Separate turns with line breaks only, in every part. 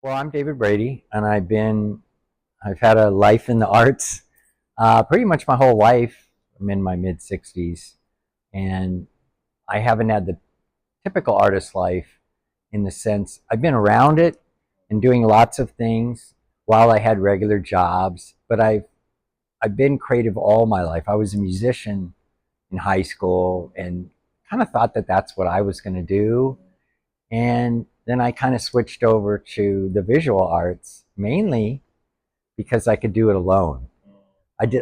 Well, I'm David Brady, and I've had a life in the arts pretty much my whole life. I'm in my mid 60s, and I haven't had the typical artist life in the sense I've been around it and doing lots of things while I had regular jobs, but I've been creative all my life. I was a musician in high school and kind of thought that that's what I was going to do. And then I kind of switched over to the visual arts mainly because I could do it alone.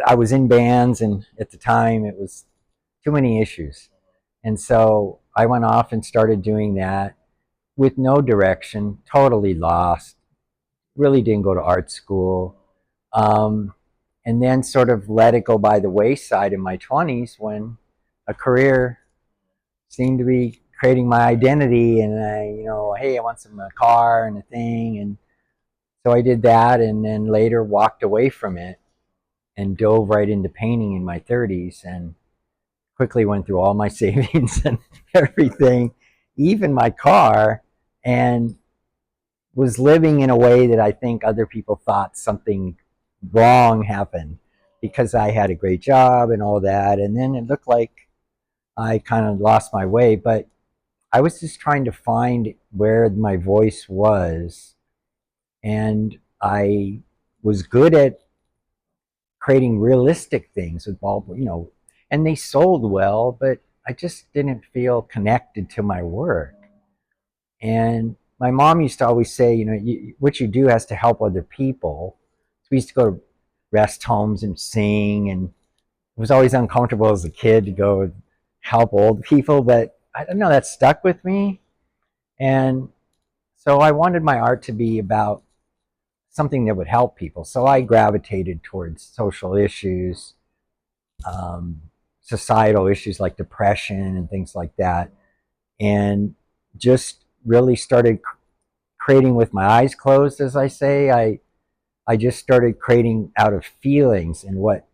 I was in bands, and at the time it was too many issues. And so I went off and started doing that with no direction, totally lost. Really didn't go to art school. Um, and then sort of let it go by the wayside in my 20s when a career seemed to be creating my identity. And hey, I want some car and a thing. And so I did that, and then later walked away from it and dove right into painting in my 30s and quickly went through all my savings and everything, even my car, and was living in a way that I think other people thought something wrong happened because I had a great job and all that. And then it looked like I kind of lost my way, but I was just trying to find where my voice was. And I was good at creating realistic things with ball, and they sold well, but I just didn't feel connected to my work. And my mom used to always say, what you do has to help other people. So we used to go to rest homes and sing, and it was always uncomfortable as a kid to go help old people, but I don't know, that stuck with me. And so I wanted my art to be about something that would help people. So I gravitated towards social issues, um, societal issues like depression and things like that, and just really started creating with my eyes closed, as I say. I just started creating out of feelings and what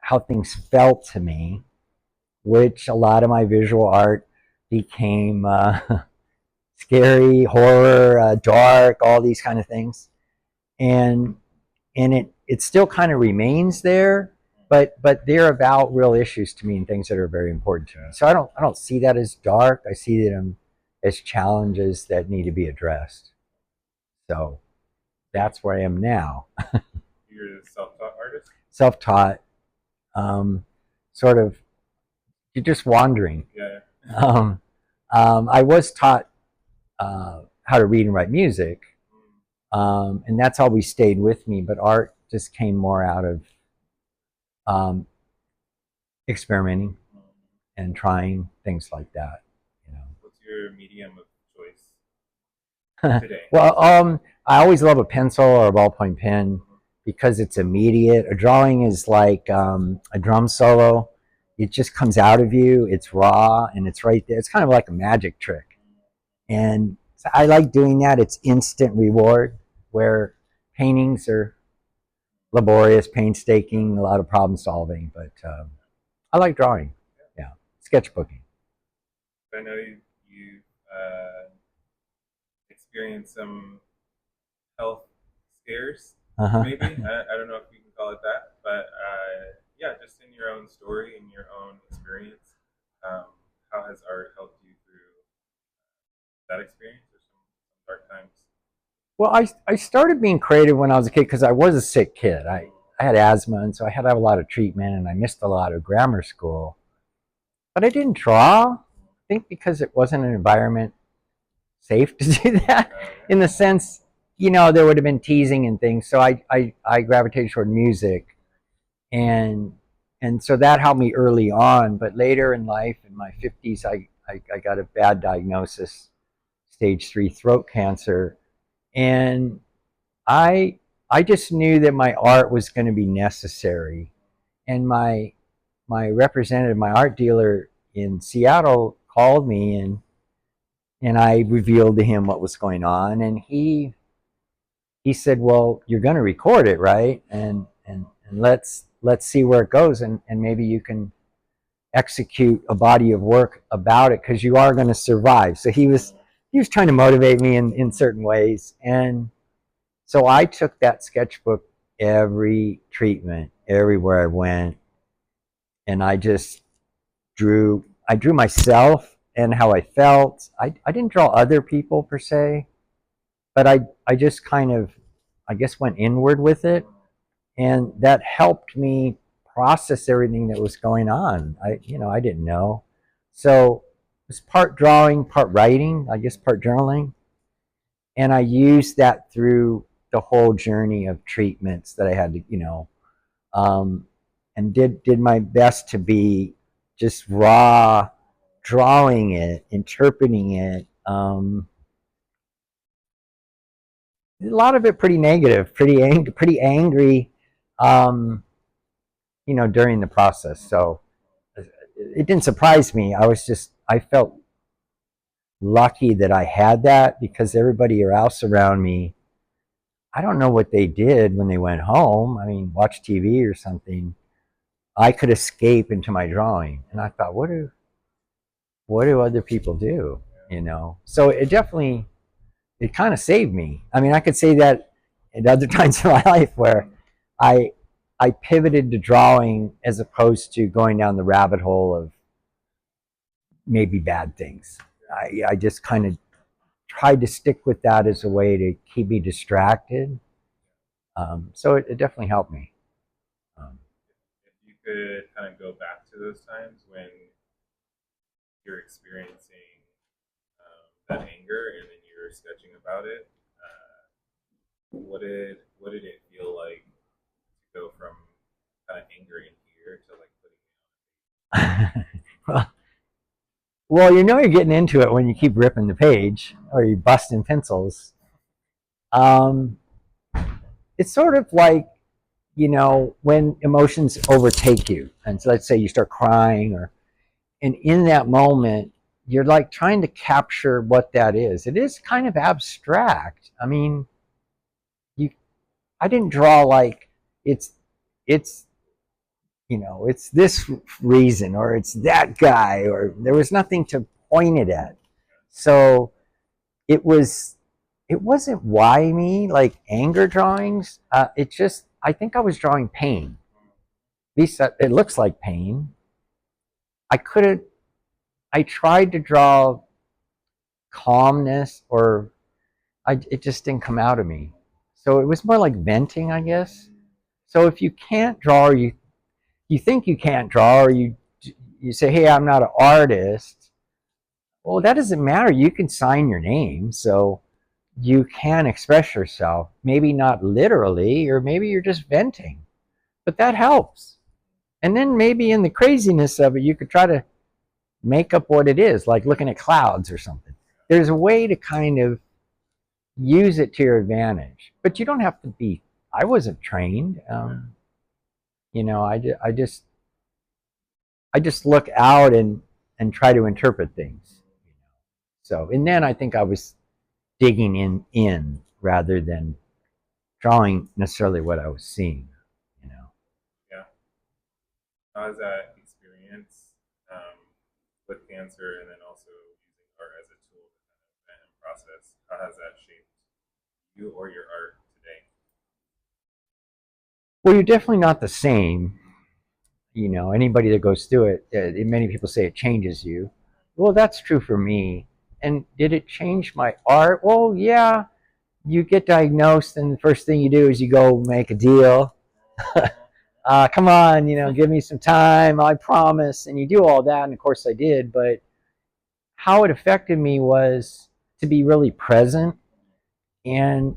how things felt to me, which a lot of my visual art became scary, horror, dark, all these kind of things, and it still kind of remains there, but they're about real issues to me and things that are very important to me. So I don't see that as dark. I see them as challenges that need to be addressed. So that's where I am now.
You're a self-taught artist?
Self-taught, um, sort of. You're just wandering.
Yeah.
Um, I was taught how to read and write music, and that's always stayed with me. But art just came more out of um, experimenting and trying things like that.
What's your medium of choice
You
today?
well, I always love a pencil or a ballpoint pen because it's immediate. A drawing is like a drum solo. It just comes out of you. It's raw and it's right there. It's kind of like a magic trick, and so I like doing that. It's instant reward. Where paintings are laborious, painstaking, a lot of problem solving, but I like drawing. Yeah, sketchbooking.
I know you experienced some health scares,
Uh-huh.
maybe. I don't know if you can call it that, but yeah, just in your own story, in your own experience, um, how has art helped you through that experience or some dark times?
Well, I started being creative when I was a kid because I was a sick kid. I had asthma, and so I had to have a lot of treatment, and I missed a lot of grammar school. But I didn't draw, I think because it wasn't an environment safe to do that, in the sense, there would have been teasing and things. So I gravitated toward music, and so that helped me early on. But later in life, in my 50s, I got a bad diagnosis, stage 3 throat cancer, and I I just knew that my art was going to be necessary, and my representative, my art dealer in Seattle, called me, and I revealed to him what was going on, and he said, "Well, you're going to record it, right? And let's see where it goes, and maybe you can execute a body of work about it because you are going to survive." So he was trying to motivate me in certain ways, and So I took that sketchbook every treatment, everywhere I went, and I drew myself and how I felt. I didn't draw other people per se, but I just kind of, I guess, went inward with it. And that helped me process everything that was going on. I didn't know. So it was part drawing, part writing, I guess part journaling. And I used that through the whole journey of treatments that I had to, um, and did my best to be just raw, drawing it, interpreting it. A lot of it pretty negative, pretty angry, um, during the process. So it didn't surprise me. I felt lucky that I had that because everybody else around me, I don't know what they did when they went home. I mean, watch TV or something. I could escape into my drawing, and I thought, what do other people do? So it kind of saved me. I mean, I could say that at other times in my life where I I pivoted to drawing as opposed to going down the rabbit hole of maybe bad things. I just kind of tried to stick with that as a way to keep me distracted. So it definitely helped me. Um,
If you could kind of go back to those times when you're experiencing that anger and then you're sketching about it, what did it feel like to go from kind of anger in here to like putting
well, you're getting into it when you keep ripping the page or you busting pencils. Um, it's sort of like when emotions overtake you, and so let's say you start crying, and in that moment, you're like trying to capture what that is. It is kind of abstract. I mean, you, I didn't draw like it's, it's, it's this reason or it's that guy or there was nothing to point it at. So it was it wasn't why me like anger drawings. It just I think I was drawing pain. At least it looks like pain. I couldn't. I tried to draw calmness, or it just didn't come out of me. So it was more like venting, I guess. So if you can't draw, or you think you can't draw, or you say, "Hey, I'm not an artist." Well, that doesn't matter. You can sign your name, so you can express yourself. Maybe not literally, or maybe you're just venting, but that helps. And then maybe in the craziness of it, you could try to make up what it is, like looking at clouds or something. There's a way to kind of use it to your advantage, but you don't have to be. I wasn't trained. You know, I just look out and try to interpret things. So, and then I think I was digging in rather than drawing necessarily what I was seeing. You know.
yeah? How has that experience with cancer and then also using art as a tool to kind of vent and process? How has that shaped you or your art today?
Well, you're definitely not the same. Anybody that goes through it, many people say it changes you. Well, that's true for me. And did it change my art? Well, yeah. You get diagnosed, and the first thing you do is you go make a deal. Come on, give me some time. I promise. And you do all that, and of course I did. But how it affected me was to be really present and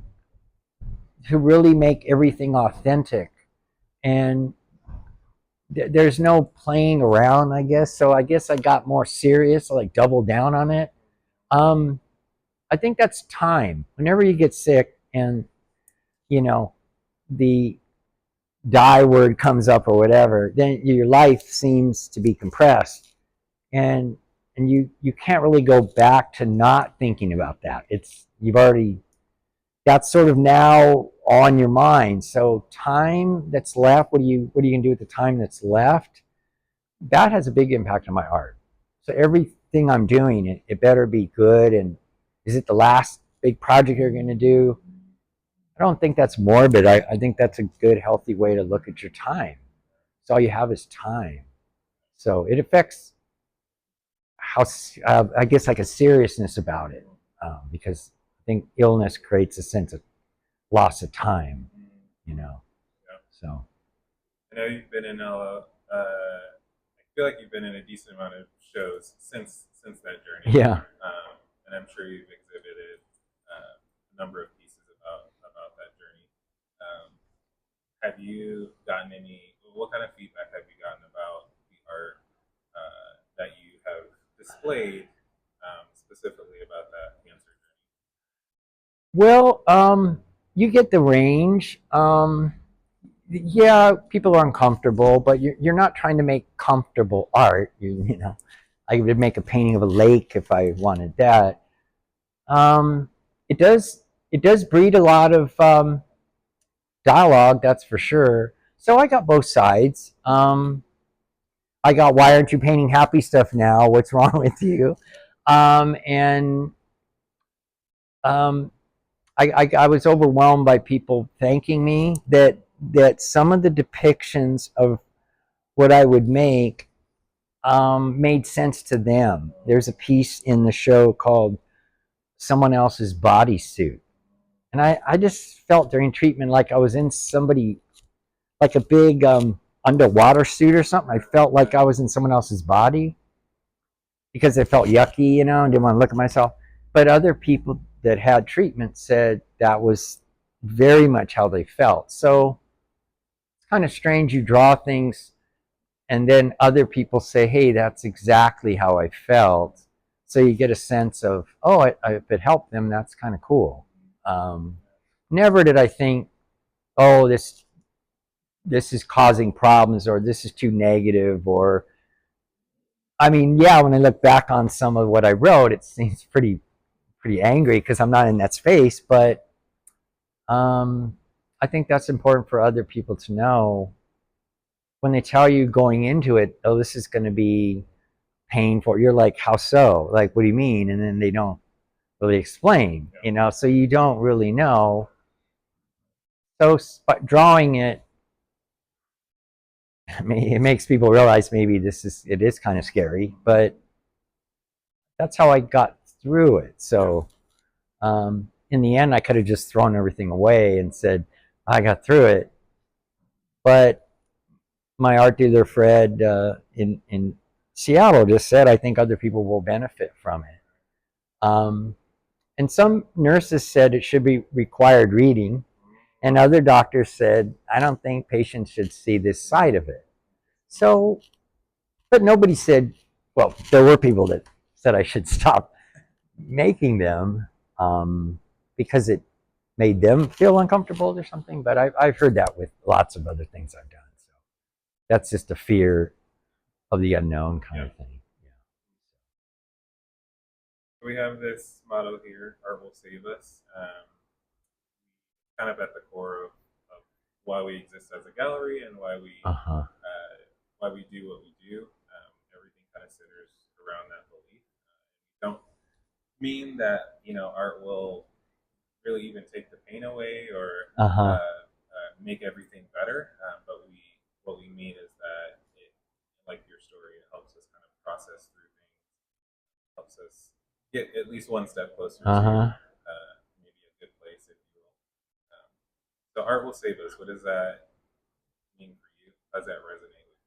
to really make everything authentic. And there's no playing around, I guess. So I guess I got more serious, like double down on it. Um, I think that's time. Whenever you get sick and you know the die word comes up or whatever, then your life seems to be compressed, and you can't really go back to not thinking about that. It's you've already that's sort of now on your mind. So time that's left, what are you gonna do with the time that's left? That has a big impact on my art. So everything I'm doing, it better be good. And is it the last big project you're going to do? I don't think that's morbid. I think that's a good, healthy way to look at your time. So all you have is time. So it affects how, I guess, like a seriousness about it, because I think illness creates a sense of loss of time, you know.
Yeah.
So
I know you've been in I feel like you've been in a decent amount of shows since that journey,
yeah.
and I'm sure you've exhibited a number of pieces about that journey. Um, have you gotten any? What kind of feedback have you gotten about the art that you have displayed, specifically about that cancer journey?
Well, you get the range. Yeah, people are uncomfortable, but you're not trying to make comfortable art. You know, I would make a painting of a lake if I wanted that. Um, it does breed a lot of dialogue, that's for sure. So I got both sides. I got, why aren't you painting happy stuff now? What's wrong with you? And um, I was overwhelmed by people thanking me that some of the depictions of what I would make made sense to them. There's a piece in the show called Someone Else's Bodysuit. And I just felt during treatment like I was in somebody, like a big underwater suit or something. I felt like I was in someone else's body because I felt yucky, you know, and didn't want to look at myself. But other people that had treatment said that was very much how they felt. So it's kind of strange. You draw things and then other people say, hey, that's exactly how I felt. So you get a sense of, oh, if it helped them, that's kind of cool. Um, Never did I think, oh, this is causing problems, or this is too negative, or, I mean, yeah, when I look back on some of what I wrote, it seems pretty angry because I'm not in that space. But I think that's important for other people to know when they tell you going into it, oh, this is going to be painful. You're like, how so? Like, what do you mean? And then they don't really explain, you know, so you don't really know. So drawing it, I mean, it makes people realize maybe it is kind of scary, but that's how I got through it. So in the end, I could have just thrown everything away and said, I got through it. But my art dealer, Fred, in Seattle, just said, I think other people will benefit from it. And some nurses said it should be required reading, and other doctors said, I don't think patients should see this side of it. So, but nobody said, well, there were people that said I should stop making them because it made them feel uncomfortable or something. But I've heard that with lots of other things I've done. So that's just a fear of the unknown kind of thing.
We have this motto here: "Art will save us." Kind of at the core of why we exist as a gallery and
Uh-huh.
why we do what we do. Everything kind of centers around that belief. Don't mean that art will really even take the pain away or
Uh-huh.
make everything better. But what we mean is that like your story, it helps us kind of process through things, helps us get at least one step closer to
Uh-huh.
maybe a good place, if you will. So art will save us. What does that mean for you? How does that resonate with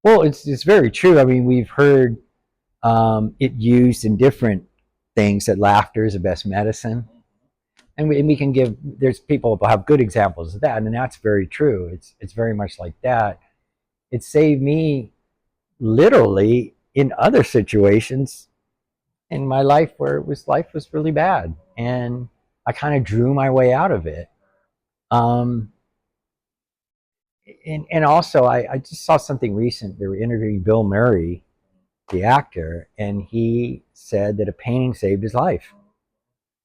Well, it's very true. I mean, we've heard it used in different things, that laughter is the best medicine. And we can give, there's people who have good examples of that, and that's very true. It's very much like that. It saved me literally in other situations in my life where life was really bad, and I kind of drew my way out of it. Um, and also, I just saw something recent. They were interviewing Bill Murray, the actor, and he said that a painting saved his life.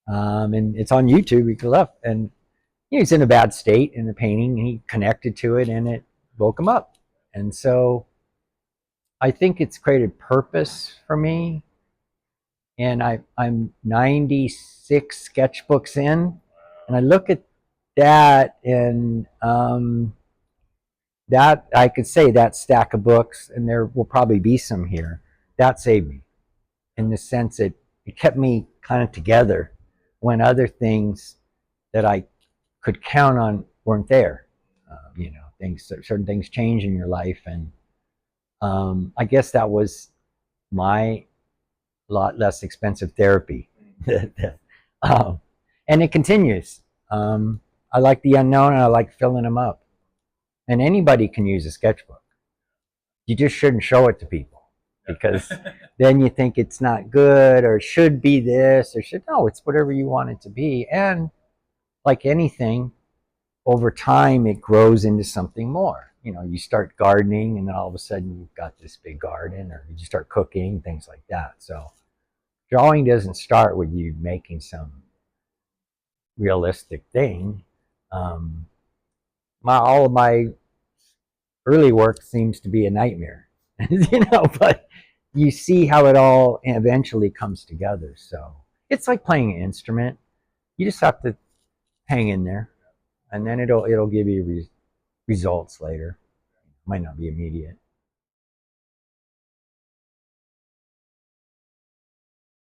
And it's on YouTube. You can look, and he's in a bad state in the painting, and he connected to it, and it woke him up. And so I think it's created purpose for me. And I'm 96 sketchbooks in, and I look at that and that I could say that stack of books, and there will probably be some here, that saved me in the sense that it kept me kind of together when other things that I could count on weren't there. Certain things change in your life, and I guess that was my lot less expensive therapy. um, and it continues. I like the unknown, and I like filling them up. And anybody can use a sketchbook. You just shouldn't show it to people because then you think it's not good or should be this or should no. It's whatever you want it to be. And like anything, over time it grows into something more. You start gardening, and then all of a sudden you've got this big garden, or you start cooking, things like that. So drawing doesn't start with you making some realistic thing. Um, all of my early work seems to be a nightmare, but you see how it all eventually comes together. So it's like playing an instrument. You just have to hang in there, and then it'll give you results later. Might not be immediate.